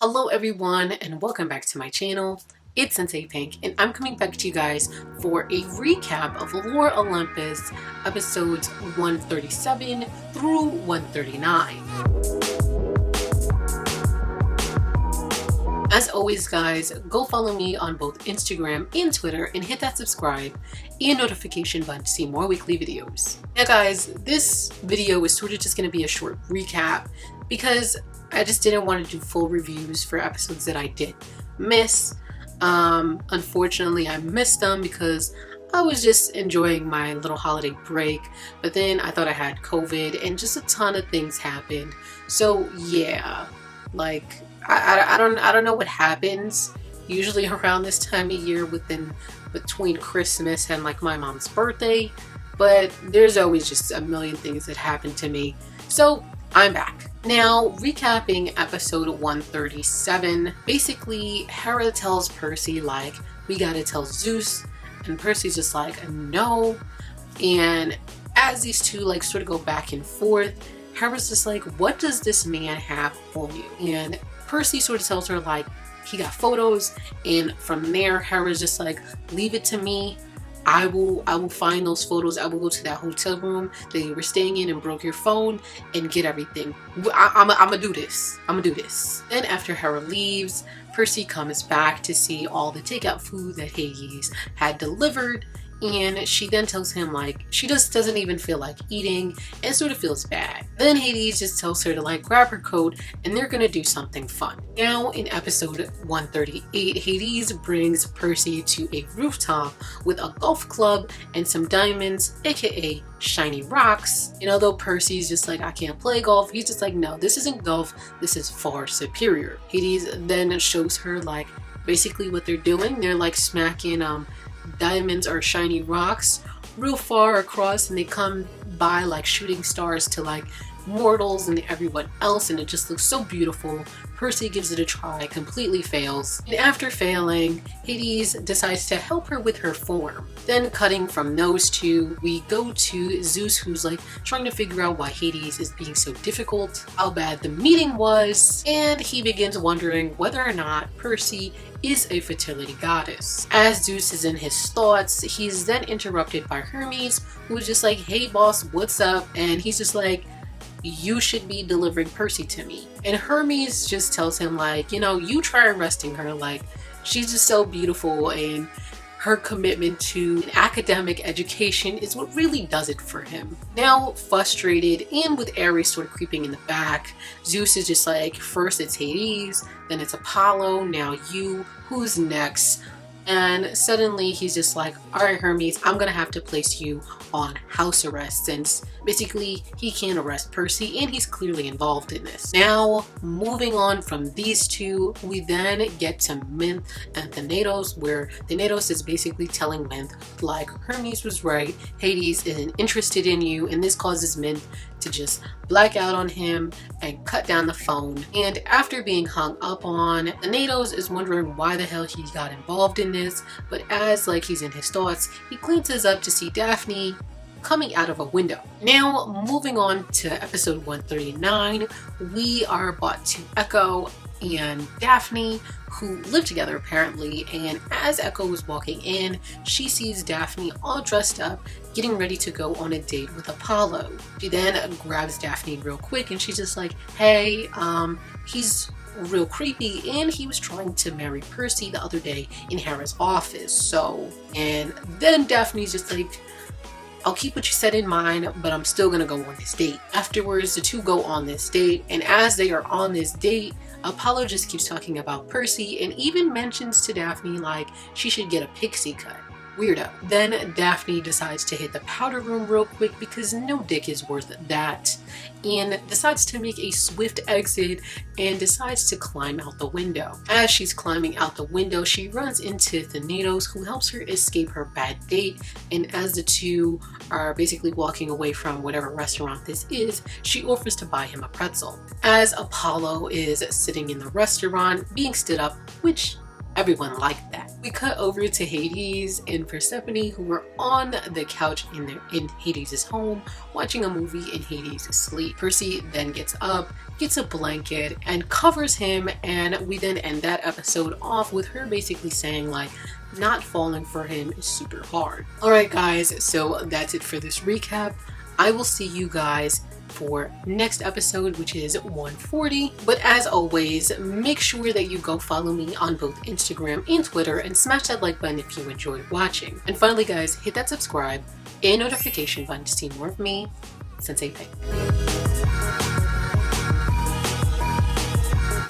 Hello everyone and welcome back to my channel. It's Sensei Pink and I'm coming back to you guys for a recap of Lore Olympus episodes 137 through 139. As always guys, go follow me on both Instagram and Twitter and hit that subscribe and notification button to see more weekly videos. Now guys, this video is sort of just going to be a short recap because I just didn't want to do full reviews for episodes that I did miss. Unfortunately, I missed them because I was just enjoying my little holiday break, but then I thought I had COVID and just a ton of things happened. So yeah, like I don't know what happens usually around this time of year between Christmas and like my mom's birthday, but there's always just a million things that happen to me. So I'm back. Now, recapping episode 137, basically Hera tells Percy like, we gotta tell Zeus, and Percy's just like, no. And as these two like sort of go back and forth, Hera's just like, what does this man have on you? And Percy sort of tells her like, he got photos, and from there Hera's just like, leave it to me. I will find those photos. I will go to that hotel room that you were staying in and broke your phone and get everything. I'm gonna do this. Then after Hera leaves, Percy comes back to see all the takeout food that Hades had delivered, and she then tells him like she just doesn't even feel like eating and sort of feels bad. Then Hades just tells her to like grab her coat and they're gonna do something fun. Now in episode 138, Hades brings Percy to a rooftop with a golf club and some diamonds, aka shiny rocks. And although Percy's just like, I can't play golf, he's just like, no, this isn't golf, this is far superior. Hades then shows her like basically what they're doing. They're like smacking diamonds or shiny rocks real far across, and they come by like shooting stars to like mortals and everyone else, and it just looks so beautiful. Percy gives it a try, completely fails, and after failing, Hades decides to help her with her form. Then cutting from those two, we go to Zeus, who's like trying to figure out why Hades is being so difficult, how bad the meeting was, and he begins wondering whether or not Percy is a fertility goddess. As Zeus is in his thoughts, he's then interrupted by Hermes, who's just like, hey boss, what's up? And he's just like, you should be delivering Percy to me. And Hermes just tells him like, you know, you try arresting her, like she's just so beautiful, and her commitment to an academic education is what really does it for him. Now frustrated and with Ares sort of creeping in the back, Zeus is just like, first it's Hades, then it's Apollo, now you, who's next? And suddenly he's just like, all right Hermes, I'm gonna have to place you on house arrest since basically he can't arrest Percy and he's clearly involved in this. Now moving on from these two, we then get to Minth and Thanatos, where Thanatos is basically telling Minth like, Hermes was right, Hades isn't interested in you, and this causes Minth to just black out on him and cut down the phone. And after being hung up on, Thanatos is wondering why the hell he got involved in this, but as like he's in his thoughts, he glances up to see Daphne coming out of a window. Now moving on to episode 139, we are brought to Echo and Daphne, who live together apparently, and as Echo is walking in, she sees Daphne all dressed up, getting ready to go on a date with Apollo. She then grabs Daphne real quick and she's just like, hey, he's real creepy and he was trying to marry Percy the other day in Hera's office, so. And then Daphne's just like, I'll keep what you said in mind, but I'm still gonna go on this date. Afterwards, the two go on this date, and as they are on this date, Apollo just keeps talking about Percy and even mentions to Daphne like she should get a pixie cut. Weirdo. Then Daphne decides to hit the powder room real quick because no dick is worth that, and decides to make a swift exit and decides to climb out the window. As she's climbing out the window, she runs into Thanatos, who helps her escape her bad date, and as the two are basically walking away from whatever restaurant this is, she offers to buy him a pretzel. As Apollo is sitting in the restaurant being stood up, which everyone liked that. We cut over to Hades and Persephone, who were on the couch in Hades' home watching a movie in Hades' sleep. Percy then gets up, gets a blanket, and covers him, and we then end that episode off with her basically saying like, not falling for him is super hard. Alright guys, so that's it for this recap. I will see you guys for next episode, which is 140. But as always, make sure that you go follow me on both Instagram and Twitter and smash that like button if you enjoyed watching. And finally guys, hit that subscribe and notification button to see more of me, Sensei Pei.